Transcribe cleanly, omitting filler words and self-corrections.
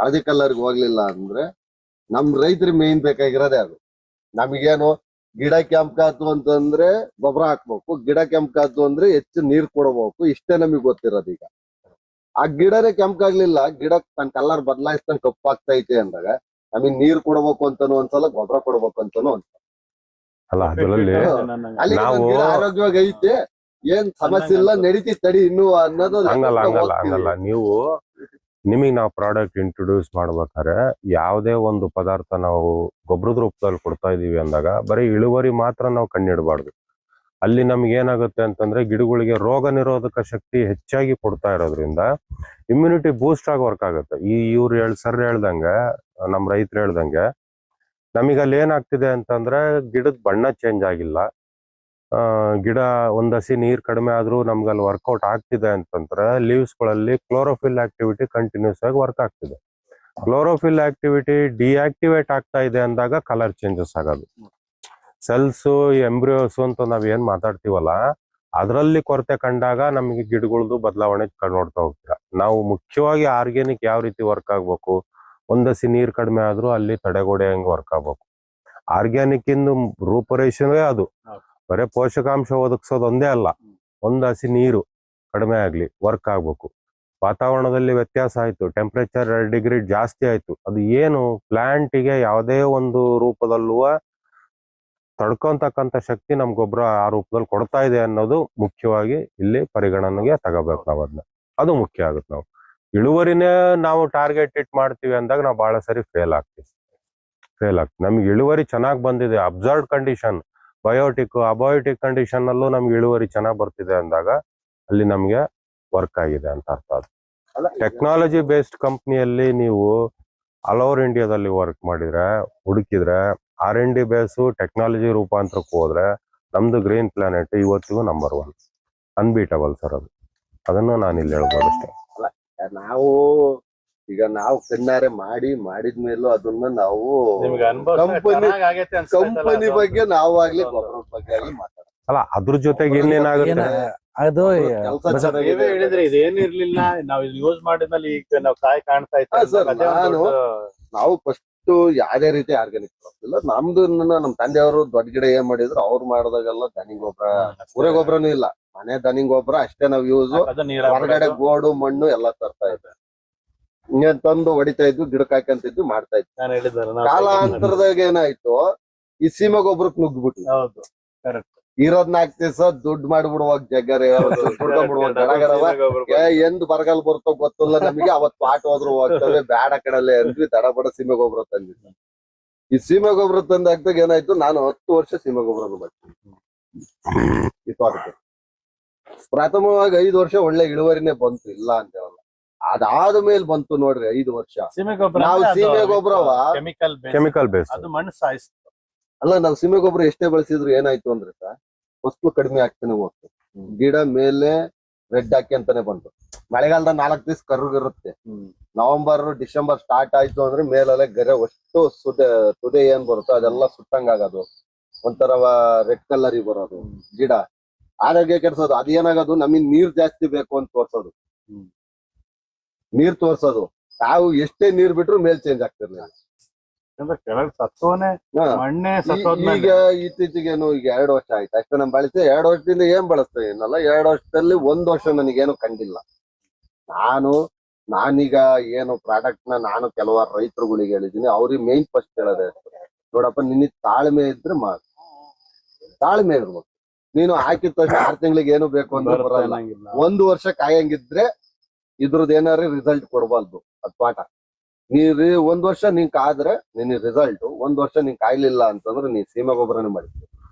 ಹಳದಿ ಕಲರ್ಗೆ ಹೋಗ್ಲಿಲ್ಲ ಅಂದ್ರೆ ನಮ್ ರೈತರಿಗೆ ಮೇನ್ ಬೇಕಾಗಿರೋದೇ ಅದು. ನಮಗೇನು ಗಿಡ ಕೆಂಪಾತು ಅಂತಂದ್ರೆ ಗೊಬ್ಬರ ಹಾಕ್ಬೇಕು, ಗಿಡ ಕೆಂಪಾತು ಅಂದ್ರೆ ಹೆಚ್ಚು ನೀರ್ ಕೊಡಬೇಕು, ಇಷ್ಟೇ ನಮಗ್ ಗೊತ್ತಿರೋದು. ಈಗ ಆ ಗಿಡನೇ ಕೆಂಪಾಗ್ಲಿಲ್ಲ, ಗಿಡ ತನ್ನ ಕಲರ್ ಬದಲಾಯಿಸ್ತಾನೆ ಕಪ್ಪಾಗ್ತೈತೆ ಅಂದಾಗ ನಮಗ್ ನೀರ್ ಕೊಡ್ಬೇಕು ಅಂತಾನು ಒಂದ್ಸಲ, ಗೊಬ್ಬರ ಕೊಡ್ಬೇಕು ಅಂತಾನು ಒಂದ್ಸಲ. ಅಲ್ಲ ಅದರಲ್ಲಿ ಅಲ್ಲಿ ಗಿಡ ಆರೋಗ್ಯವಾಗಿ ಐತೆ, ಏನ್ ಸಮಸ್ಯೆ ಇಲ್ಲ, ನಡೀತಿ ತಡಿ ಇನ್ನು ಅನ್ನೋದು. ಹಂಗಲ್ಲ ನೀವು ನಿಮಗ್ ನಾವು ಪ್ರಾಡಕ್ಟ್ ಇಂಟ್ರೊಡ್ಯೂಸ್ ಮಾಡ್ಬೇಕಾದ್ರೆ ಯಾವುದೇ ಒಂದು ಪದಾರ್ಥ ನಾವು ಗೊಬ್ಬರದ ರೂಪದಲ್ಲಿ ಕೊಡ್ತಾ ಇದೀವಿ ಅಂದಾಗ ಬರೀ ಇಳುವರಿ ಮಾತ್ರ ನಾವು ಕಣ್ಣಿಡಬಾರ್ದು. ಅಲ್ಲಿ ನಮ್ಗೆ ಏನಾಗುತ್ತೆ ಅಂತಂದ್ರೆ ಗಿಡಗಳಿಗೆ ರೋಗ ನಿರೋಧಕ ಶಕ್ತಿ ಹೆಚ್ಚಾಗಿ ಕೊಡ್ತಾ ಇರೋದ್ರಿಂದ ಇಮ್ಯುನಿಟಿ ಬೂಸ್ಟ್ ಆಗಿ ವರ್ಕ್ ಆಗುತ್ತೆ. ಇವ್ರು ಸರ್ ಹೇಳ್ದಂಗೆ, ನಮ್ ರೈತರು ಹೇಳ್ದಂಗೆ ನಮಗೆ ಅಲ್ಲಿ ಏನಾಗ್ತಿದೆ ಅಂತಂದ್ರೆ ಗಿಡದ ಬಣ್ಣ ಚೇಂಜ್ ಆಗಿಲ್ಲ, ಗಿಡ ಒಂದ್ ಹಸಿ ನೀರ್ ಕಡಿಮೆ ಆದ್ರೂ ನಮ್ಗೆ ಅಲ್ಲಿ ವರ್ಕೌಟ್ ಆಗ್ತಿದೆ ಅಂತಂದ್ರೆ ಲೀವ್ಸ್ ಗಳಲ್ಲಿ ಕ್ಲೋರೋಫಿಲ್ ಆಕ್ಟಿವಿಟಿ ಕಂಟಿನ್ಯೂಸ್ ಆಗಿ ವರ್ಕ್ ಆಗ್ತಿದೆ. ಕ್ಲೋರೋಫಿಲ್ ಆಕ್ಟಿವಿಟಿ ಡಿಆಕ್ಟಿವೇಟ್ ಆಗ್ತಾ ಇದೆ ಅಂದಾಗ ಕಲರ್ ಚೇಂಜಸ್ ಆಗೋದು. ಸೆಲ್ಸ್ ಎಂಬ್ರಿಯೋಸ್ ಅಂತ ನಾವ್ ಏನ್ ಮಾತಾಡ್ತೀವಲ್ಲ, ಅದರಲ್ಲಿ ಕೊರತೆ ಕಂಡಾಗ ನಮಗೆ ಗಿಡಗಳದ್ದು ಬದಲಾವಣೆ ನೋಡ್ತಾ ಹೋಗ್ತೀರಾ. ನಾವು ಮುಖ್ಯವಾಗಿ ಆರ್ಗ್ಯಾನಿಕ್ ಯಾವ ರೀತಿ ವರ್ಕ್ ಆಗ್ಬೇಕು, ಒಂದಸಿ ನೀರ್ ಕಡಿಮೆ ಆದ್ರೂ ಅಲ್ಲಿ ತಡೆಗೋಡೆ ಹೆಂಗ್ ವರ್ಕ್ ಆಗ್ಬೇಕು. ಆರ್ಗ್ಯಾನಿಕ್ ಇಂದು ರೂಪರೇಷನೇ ಅದು, ಬರೇ ಪೋಷಕಾಂಶ ಒದಗಿಸೋದು ಒಂದೇ ಅಲ್ಲ, ಒಂದ್ ಹಸಿ ನೀರು ಕಡಿಮೆ ಆಗ್ಲಿ ವರ್ಕ್ ಆಗ್ಬೇಕು. ವಾತಾವರಣದಲ್ಲಿ ವ್ಯತ್ಯಾಸ ಆಯ್ತು, ಟೆಂಪರೇಚರ್ 2 ಡಿಗ್ರಿ ಜಾಸ್ತಿ ಆಯ್ತು, ಅದು ಏನು ಪ್ಲಾಂಟಿಗೆ ಯಾವುದೇ ಒಂದು ರೂಪದಲ್ಲೂ ತಡ್ಕೊಂತಕ್ಕಂಥ ಶಕ್ತಿ ನಮ್ ಗೊಬ್ಬರ ಆ ರೂಪದಲ್ಲಿ ಕೊಡ್ತಾ ಇದೆ ಅನ್ನೋದು ಮುಖ್ಯವಾಗಿ ಇಲ್ಲಿ ಪರಿಗಣನೆಗೆ ತಗೋಬೇಕು ನಾವು. ಅದನ್ನ ಅದು ಮುಖ್ಯ ಆಗುತ್ತೆ. ನಾವು ಇಳುವರಿನೇ ನಾವು ಟಾರ್ಗೆಟ್ ಇಟ್ ಮಾಡ್ತೀವಿ ಅಂದಾಗ ನಾವು ಬಹಳ ಸರಿ ಫೇಲ್ ಆಗ್ತೀವಿ. ನಮ್ಗೆ ಇಳುವರಿ ಚೆನ್ನಾಗಿ ಬಂದಿದೆ, observed condition, biotic abiotic condition ಅಲ್ಲೂ ನಮ್ಗೆ ಇಳುವರಿ ಚೆನ್ನಾಗಿ ಬರ್ತಿದೆ ಅಂದಾಗ ಅಲ್ಲಿ ನಮ್ಗೆ ವರ್ಕ್ ಆಗಿದೆ ಅಂತ ಅರ್ಥ. ಅದು ಟೆಕ್ನಾಲಜಿ ಬೇಸ್ಡ್ ಕಂಪ್ನಿಯಲ್ಲಿ ನೀವು ಆಲ್ ಓವರ್ ಇಂಡಿಯಾದಲ್ಲಿ ವರ್ಕ್ ಮಾಡಿದ್ರೆ, ಹುಡುಕಿದ್ರೆ, R&D ಬೇಸು ಟೆಕ್ನಾಲಜಿ ರೂಪಾಂತರಕ್ಕೆ ಹೋದ್ರೆ ನಮ್ದು ಗ್ರೀನ್ ಪ್ಲಾನೆಟ್ ಇವತ್ತಿಗೂ ನಂಬರ್ 1 ಅನ್ಬೀಟಬಲ್ ಸರ್. ಅದನ್ನು ನಾನು ಇಲ್ಲಿ ಹೇಳ್ಬೋದು ಅಷ್ಟೇ. ನಾವು ಕಣ್ಣಾರೆ ಮಾಡಿದ್ಮೇಲೂ ಅದನ್ನ ನಾವು ಕಂಪನಿ ಬಗ್ಗೆ ನಾವಾಗ್ಲಿ ಗೊಬ್ಬರದ ಬಗ್ಗೆ ಆಗ್ಲಿ ಮಾತಾಡ. ಅಲ್ಲ ಅದ್ರ ಜೊತೆಗೆ ಇನ್ನೇನಾಗುತ್ತೆ ಅದು ಹೇಳಿದ್ರೆ ಇದೇನು ಇರ್ಲಿಲ್ಲ, ನಾವು ಯೂಸ್ ಮಾಡಿದ್ಮೇಲೆ ಈಗ ನಾವು ಕಾಯಿ ಕಾಣ್ತಾ ಇತ್ತು. ನಾವು ಫಸ್ಟ್ ಯಾವ್ದೇ ರೀತಿ ಆರ್ಗ್ಯಾನಿಕ್ ಇಲ್ಲ. ನಮ್ದು ನಮ್ ತಂದೆಯವರು ದೊಡ್ಡ ಗಿಡ ಏನ್ ಮಾಡಿದ್ರು ಅವ್ರು ಮಾಡಿದಾಗೆಲ್ಲ ದನಿ ಗೊಬ್ಬರ, ಕುರೆ ಗೊಬ್ಬರನು ಇಲ್ಲ, ಮನೆ ದನಿ ಗೊಬ್ಬರ ಅಷ್ಟೇ ನಾವ್ ಯೂಸ್. ಹೊರಗಡೆ ಗೋಡು ಮಣ್ಣು ಎಲ್ಲಾ ತರ್ತಾ ಇದ್ದೆ, ಇನ್ನೇನ್ ತಂದು ಹೊಡಿತಾ ಇದ್ವಿ, ಗಿಡಕ್ಕೆ ಹಾಕಂತಿದ್ವಿ, ಮಾಡ್ತಾ ಇದ್ವಿ. ಕಾಲಾಂತರದಾಗ ಏನಾಯ್ತು, ಈ ಸೀಮೆ ಗೊಬ್ಬರಕ್ಕೆ ನುಗ್ಗ್ಬಿಟ್ಟು ಇರೋದ್ನ ಹಾಕ್ತಿಸ ದುಡ್ಡು ಮಾಡ್ಬಿಡುವಾಗ ಜಗ್ಗರೆ ಎಂದ್ ಬರಗಾಲ ಬರ್ತೋ ಗೊತ್ತಿಲ್ಲ ನಮಗೆ. ಅವತ್ ಪಾಟ್ ಹೋದ್ರು ಹೋಗ್ತವೆ, ಬ್ಯಾಡ ಕಡಲೆ ಅಂದ್ವಿ, ದಡ ಬಡ ಸೀಮೆ ಗೊಬ್ಬರ ತಂದಿದ್ವಿ. ಈ ಸೀಮೆ ಗೊಬ್ಬರ ತಂದ ಹಾಕ್ದಾಗ ಏನಾಯ್ತು, ನಾನು 10 ವರ್ಷ ಸೀಮೆ ಗೊಬ್ಬರ ಮಾಡ್ತೀನಿ. ಪ್ರಥಮವಾಗಿ 5 ವರ್ಷ ಒಳ್ಳೆ ಇಳುವರಿನೇ ಬಂತು, ಇಲ್ಲ ಅಂತ ಹೇಳಲ್ಲ. ಅದಾದ ಮೇಲೆ ಬಂತು ನೋಡ್ರಿ 5 ವರ್ಷ ನಾವು ಸೀಮೆ ಗೊಬ್ಬರವ ಕೆಮಿಕಲ್ ಬೇಸ್ ಅಲ್ಲ, ನಾವು ಸೀಮೆ ಗೊಬ್ಬರ ಎಷ್ಟೇ ಬಳಸಿದ್ರು ಏನಾಯ್ತು ಅಂದ್ರೆ ಫಸ್ಲು ಕಡಿಮೆ ಆಗ್ತಾನೆ ಹೋಗ್ತು, ಗಿಡ ಮೇಲೆ ರೆಡ್ ಹಾಕಿ ಅಂತಾನೆ ಬಂತು. ಮಳೆಗಾಲದ 4 ದಿವಸ ಕರ್ಗಿರುತ್ತೆ. ನವೆಂಬರ್ ಡಿಸೆಂಬರ್ ಸ್ಟಾರ್ಟ್ ಆಯ್ತು ಅಂದ್ರೆ ಮೇಲೆಲ್ಲ ಗರೆ ಅಷ್ಟು ತುದೆ ಏನ್ ಬರುತ್ತೋ ಅದೆಲ್ಲ ಸುಟ್ಟಂಗ ಆಗೋದು, ಒಂಥರ ರೆಡ್ ಕಲರ್ ಬರೋದು, ಗಿಡ ಆರೋಗ್ಯ ಕೆಡ್ಸೋದು. ಅದೇನಾಗೋದು, ನಮಗ್ ನೀರ್ ಜಾಸ್ತಿ ಬೇಕು ಅಂತ ತೋರ್ಸೋದು, ನೀರ್ ತೋರ್ಸೋದು. ನಾವು ಎಷ್ಟೇ ನೀರ್ ಬಿಟ್ರು ಮೇಲ್ ಚೇಂಜ್ ಆಗ್ತಿರ್ಲಿಲ್ಲ. ಈಗ ಇತ್ತೀಚೆಗೇನು ಈಗ 2 ವರ್ಷ ಆಯ್ತು ಅಷ್ಟೇ ನಮ್ ಬಳಸಿ. 2 ವರ್ಷದಿಂದ ಏನ್ ಬಳಸ್ತಾ ಏನಲ್ಲ, 2 ವರ್ಷದಲ್ಲಿ 1 ವರ್ಷ ನನಗೇನು ಕಂಡಿಲ್ಲ. ನಾನೀಗ ಏನು ಪ್ರಾಡಕ್ಟ್ ನಾನು ಕೆಲವಾರು ರೈತರುಗಳಿಗೆ ಹೇಳಿದೀನಿ, ಅವ್ರಿಗೆ ಮೇನ್ ಫಸ್ಟ್ ಹೇಳೋದೇ ನೋಡಪ್ಪ, ನಿನಗೆ ತಾಳ್ಮೆ ಇದ್ರೆ ಮಾಡಿ, ತಾಳ್ಮೆ ಇರ್ಬೇಕು. ನೀನು ಹಾಕಿದ ತಕ್ಷಣ 6 ತಿಂಗಳಿಗೆ ಏನು ಬೇಕು ಅಂದ್ರೆ ಬರಲ್ಲ. 1 ವರ್ಷ ಕಾಯಂಗಿದ್ರೆ ಇದ್ರದ್ದು ಏನಾರು ರಿಸಲ್ಟ್ ಕೊಡ್ಬಾರ್ದು. ಅದ್ ಪಾಠ. ನೀರು 1 ವರ್ಷ ನೀನ್ ಕಾದ್ರೆ ನಿನ್ ರಿಸಲ್ಟ್, 1 ವರ್ಷ ನೀನ್ ಕಾಯ್ಲಿಲ್ಲ ಅಂತಂದ್ರೆ ನೀನ್ ಸೀಮೆ ಗೊಬ್ಬರನೇ ಮಾಡಿದ್ವಿ.